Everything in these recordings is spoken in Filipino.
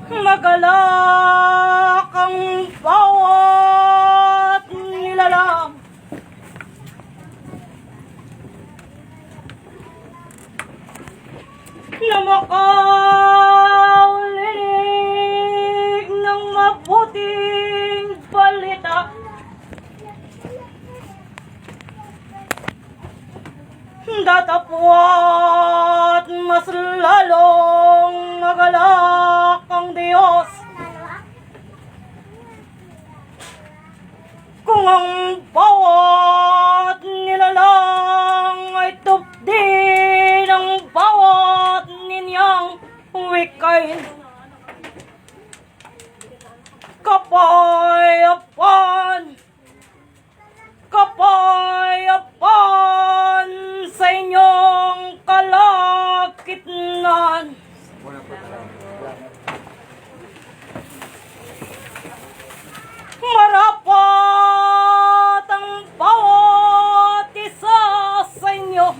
Magalak ang bawat nilalang, na makarinig ng mabuting balita. Datapwat mas lalong magalak ang Diyos kung ang bawat nilalang ay tupdi ng bawat ninyang wikain. Kapayapaan, kapayapaan sa inyong kalagitnaan. Marapat ang bawat isa sa inyo.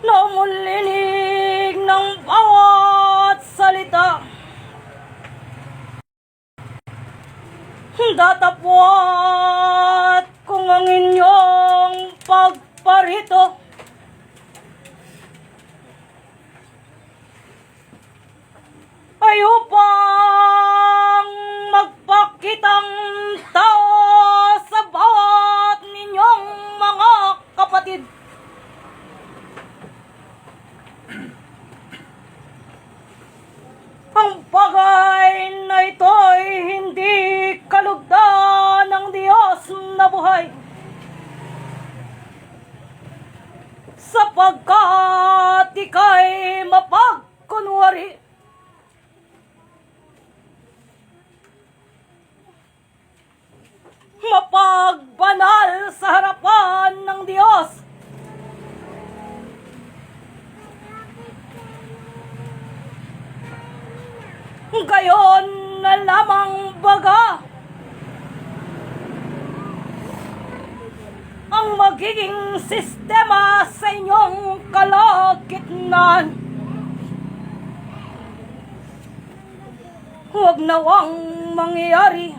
Na umulinig ng bawat salita. Datapwat kung ang inyong pagparito ay upang magpakitang tao sa bawat ninyong mga kapatid. Ang bagay na ito'y hindi kalugdan ng Diyos na buhay, sapagkat ika'y mapagkunwari. Mapagbanal sa harapan ng Diyos. Gayon na lamang baga ang magiging sistema sa inyong kalagitnaan. Huwag nawang mangyari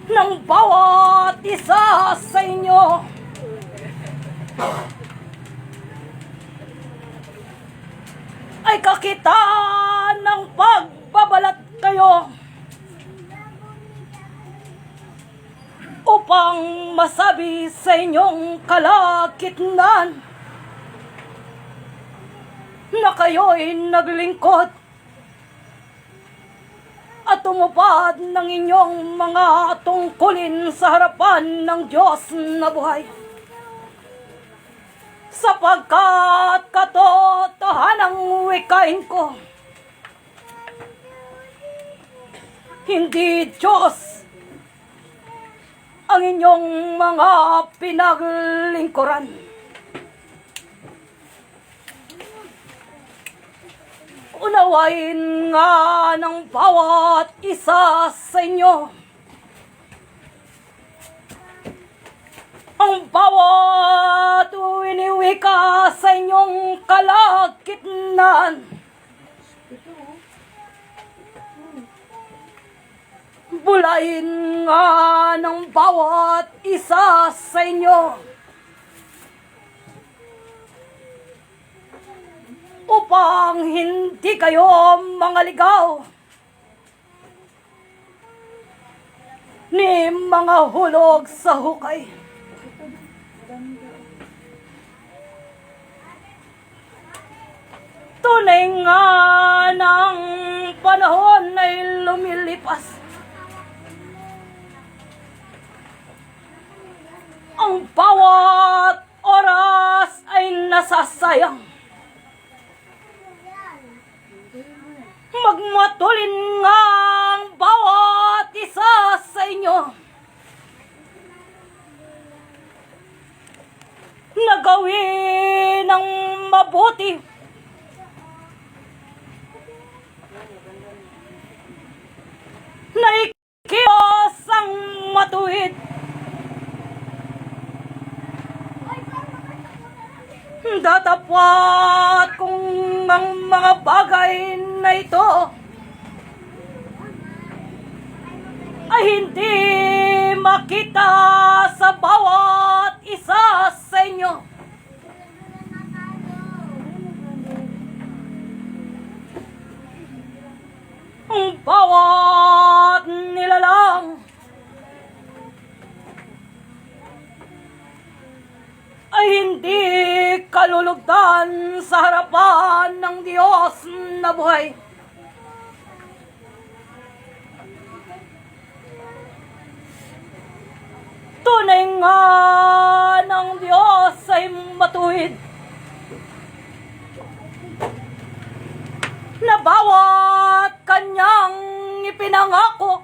ng bawat isa sa inyo ay kakitaan ng pagbabalat kayo upang masabi sa inyong kalagitnaan na kayo'y naglingkod at tumupad ng inyong mga tungkulin sa harapan ng Diyos na buhay. Sapagkat katotohanang wikain ko, hindi Diyos ang inyong mga pinaglingkuran. Unawain nga ng bawat isa sa inyo ang bawat winiwika sa inyong kalagitnaan. Bulayin nga ng bawat isa sa inyo upang hindi kayo mangaligaw ni mga hulog sa hukay. Tunay nga ng panahon ay lumilipas. Ang bawat oras ay nasasayang. Magmatulin nga ang bawat isa sa inyo na gawin ang mabuti na ikiyos ang matuwid Datapwat kung ang mga bagay na ito ay hindi makita sa bawat isa sa inyo. Ang bawat nilalang ay hindi kalulugdan sa harapan ng Diyos na buhay. Tunay nga ng Diyos ay matuwid na bawat kanyang ipinangako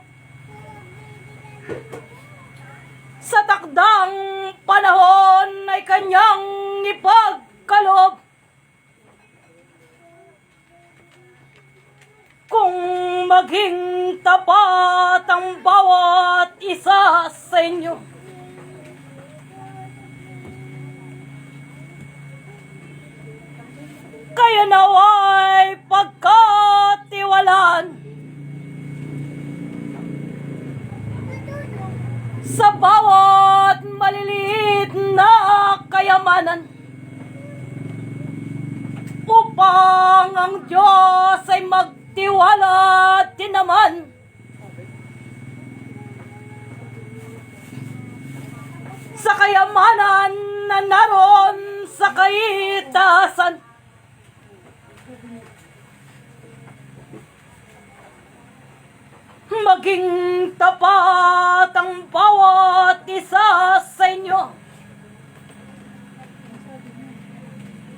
sa takdang panahon ay kanyang ipagkaloob. Kung maging tapat ang bawat isa sa inyo, kaya naway pagkatiwalaan sa bawat maliliit na kayamanan upang ang Diyos ay magtiwala din naman sa kayamanan na naroon sa kaitaasan. Maging tapat ang bawat isa sa inyo.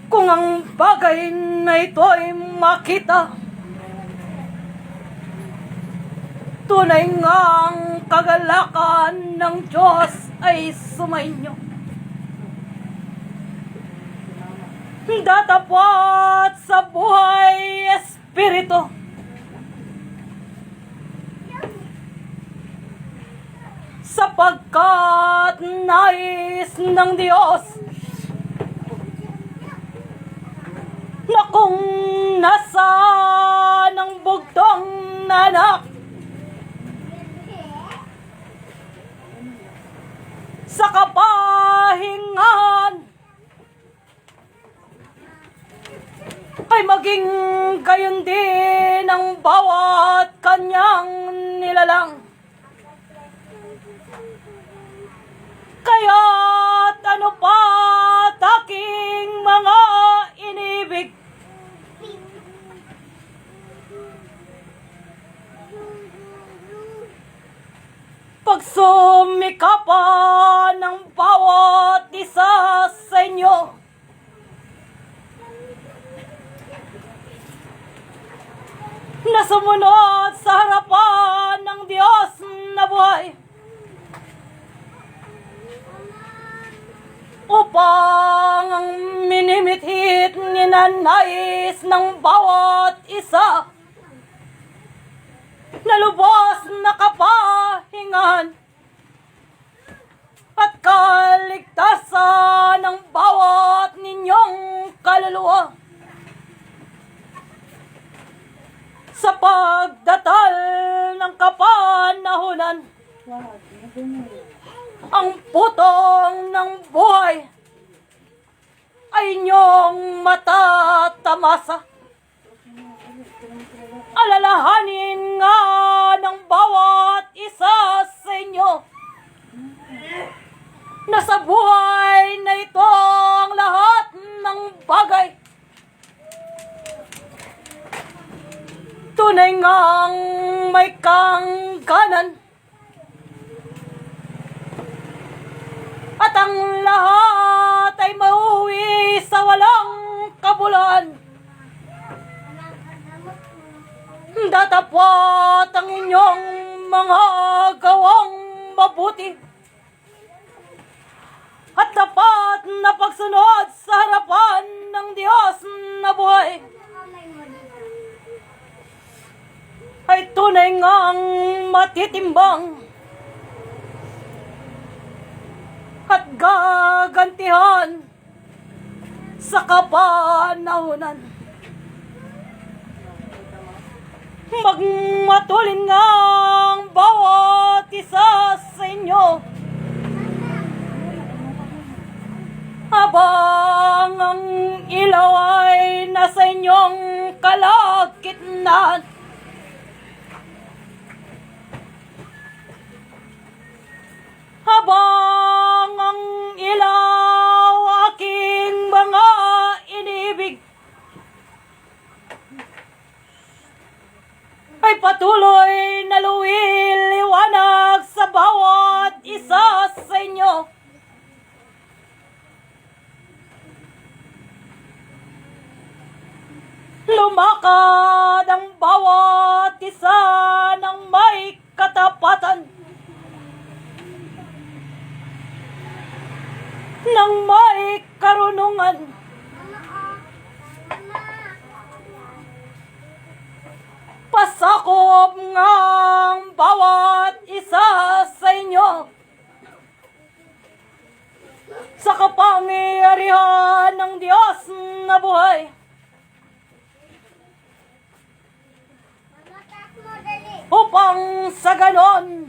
Kung ang bagay na ito ay makita, tunay ngang kagalakan ng Diyos ay sumainyo. Datapwat sa buhay espiritu, sapagkat nais ng Diyos na kung nasaan ang bugtong na anak sa kapahingahan ay maging gayon din ang bawat kanyang nilalang. Kaya't ano pa aking mga inibig, pagsumikapan ng bawat isa sa inyo na sumunod sa harapan ng Diyos na buhay upang ang minimithit ninanais ng bawat isa na lubos na kapahingahan at kaligtasan ng bawat ninyong kaluluwa sa pagdatal ng kapanahunan. Ang putong ng buhay ay inyong matatamasa. Alalahanin nga ng bawat isa sa inyo na sa buhay na ito ang lahat ng bagay tunay ngang may kangganan at ang lahat ay mauwi sa walang kabuluhan. Datapwat ang inyong mga gawang mabuti at tapat na pagsunod sa harapan ng Diyos na buhay ay tunay ngang matitimbang at gagantihan sa kapanahunan. Magmatulin nga ang bawat isa sa inyo habang ang ilaw ay nasa inyong kalagitnaan. Habang ang ilaw aking mga inibig ay patuloy na luwiliwanag sa bawat isa sa inyo. Lumakad ang bawat isa ng may katapatan, ng may karunungan. Pasakop nga ang bawat isa sa inyo sa kapangyarihan ng Diyos na buhay, upang sa ganon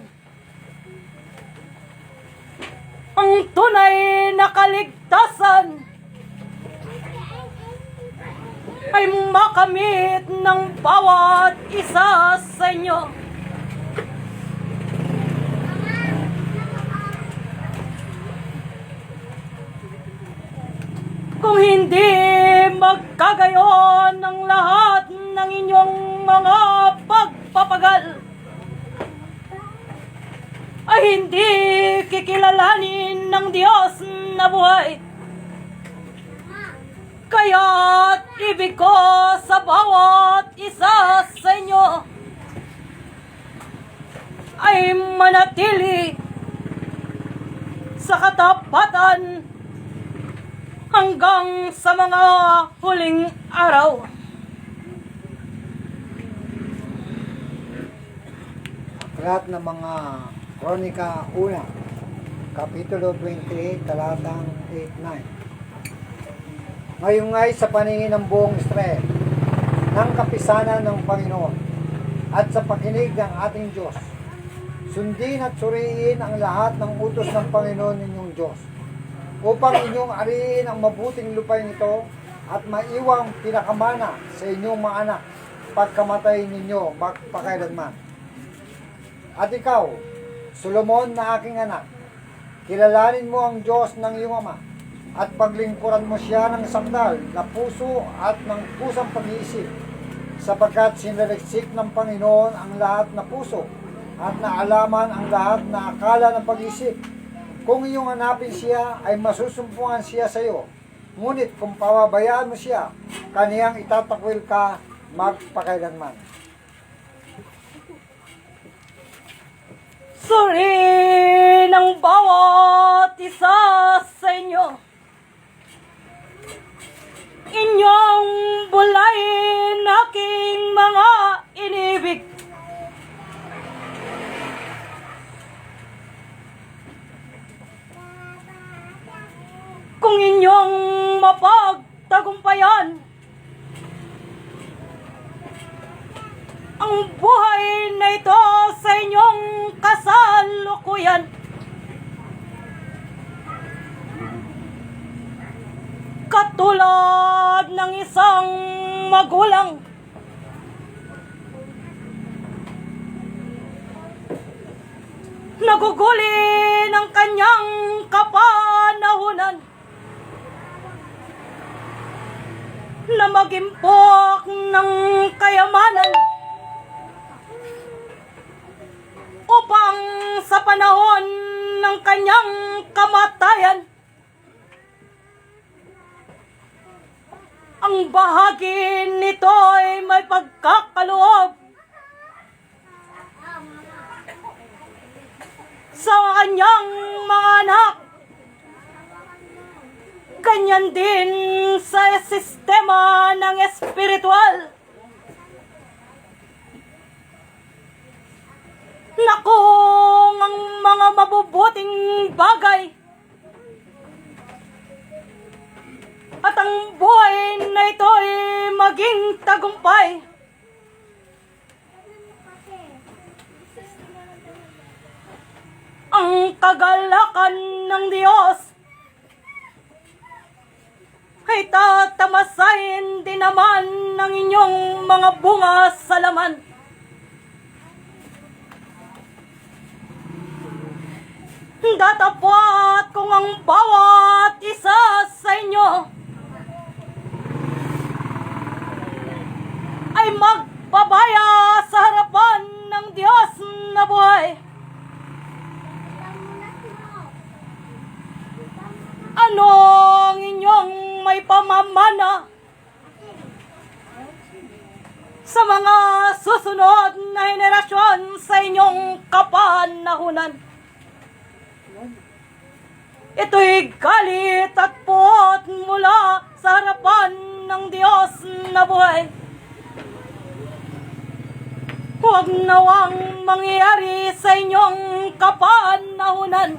ang tunay na kaligtasan ay makamit ng bawat isa sa inyo. Kung hindi magkagayon ng lahat ng inyong mga pagpapagal, ay hindi kikilalanin ng Diyos na buhay. Kaya't ibig ko sa bawat isa sa inyo ay manatili sa katapatan hanggang sa mga huling araw. Aklat ng mga Kronika 1, Kapitulo 28, talatang 8-9. Ngayon nga'y sa paningin ng buong Israel, ng kapisanan ng Panginoon, at sa pakinig ng ating Diyos, sundin at suriin ang lahat ng utos ng Panginoon ninyong Diyos, upang inyong ariin ang mabuting lupain ito at maiwang pinakamana sa inyong mga anak pagkamatay ninyo magpakailanman. At ikaw, Solomon na aking anak, kilalanin mo ang Diyos ng iyong ama at paglingkuran mo siya ng sandal na puso at ng pusang pag-iisip, sapagkat sinaliksik ng Panginoon ang lahat na puso at naalaman ang lahat na akala ng pag-iisip. Kung iyong hanapin siya, ay masusumpungan siya sa iyo. Ngunit kung pababayaan mo siya, kaniyang itatakwil ka magpakailanman. Suriin ang bawat isa sa inyo. Inyong bulayin aking mga inibig. Kung inyong mapagtagumpayan ang buhay na ito sa inyong kasalukuyan, katulad ng isang magulang naguguli ng kanyang kapanahunan na magimpok ng kayamanan upang sa panahon ng kanyang kamatayan ang bahagi nito ay may pagkakaloob sa kanyang mga anak. Ganyan din sa sistema ng espiritual na kung ang mga mabubuting bagay at ang buhay na ito'y maging tagumpay. Ang kagalakan ng Diyos ay tatamasahin din naman ng inyong mga bunga sa laman. Datapat kung ang bawat isa sa inyo ay magpabaya sa harapan ng Diyos na buhay. Ano ang inyong may pamamana sa mga susunod na henerasyon sa inyong kapanahunan? Ito'y galit at puot mula sa harapan ng Diyos na buhay. Huwag nawang mangyari sa inyong kapanahunan.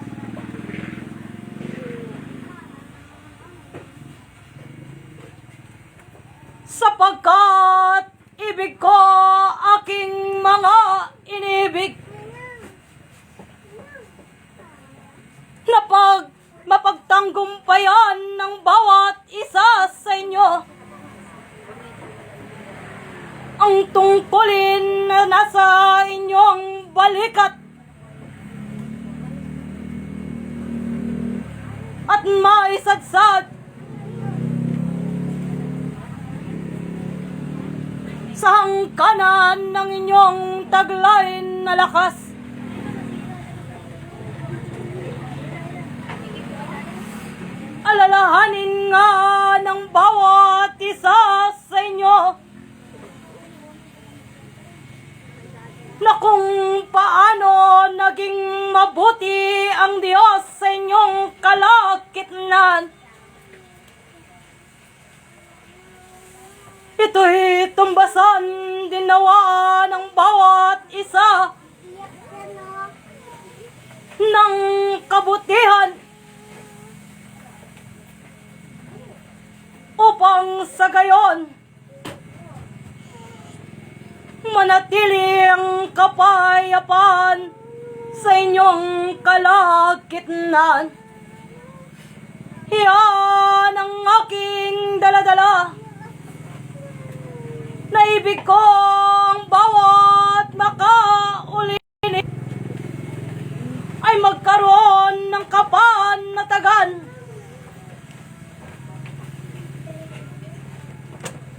Sapagkat ibig ko aking mga inibig, na mapagtanggumpayan ng bawat isa sa inyo ang tungkulin na nasa inyong balikat at maisadsad sa hangganan ng inyong taglay na lakas. Alalahanin nga ng bawat isa sa inyo na kung paano naging mabuti ang Diyos sa inyong kalagitnaan. Ito'y tumbasan din nawa ng bawat isa ng kabutihan upang sa gayon manatili ang kapayapaan sa inyong kalagitnaan. Iyan ang aking daladala na ibig ko ang bawat makaulinig ay magkaroon ng kapanatagan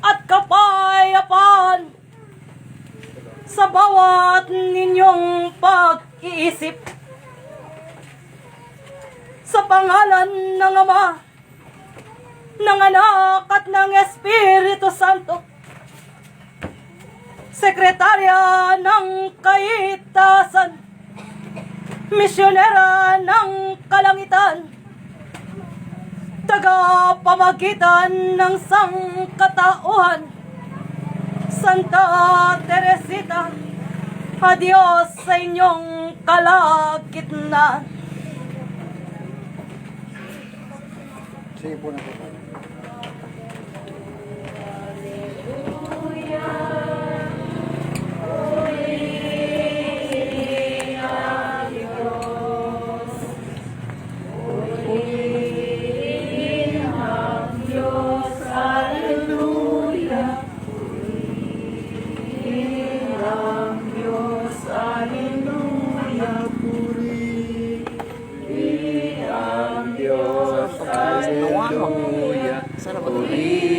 at kapayapaan sa bawat ninyong pag-iisip. Sa pangalan ng Ama, ng Anak at ng Espiritu Santo, Sekretarya ng Kaitasan, Misyonera ng Kalangitan, tagapamagitan ng sangkatauhan, Santa Teresita, adios sa inyong kalagitnaan. Sige po na po. Hallelujah. Puri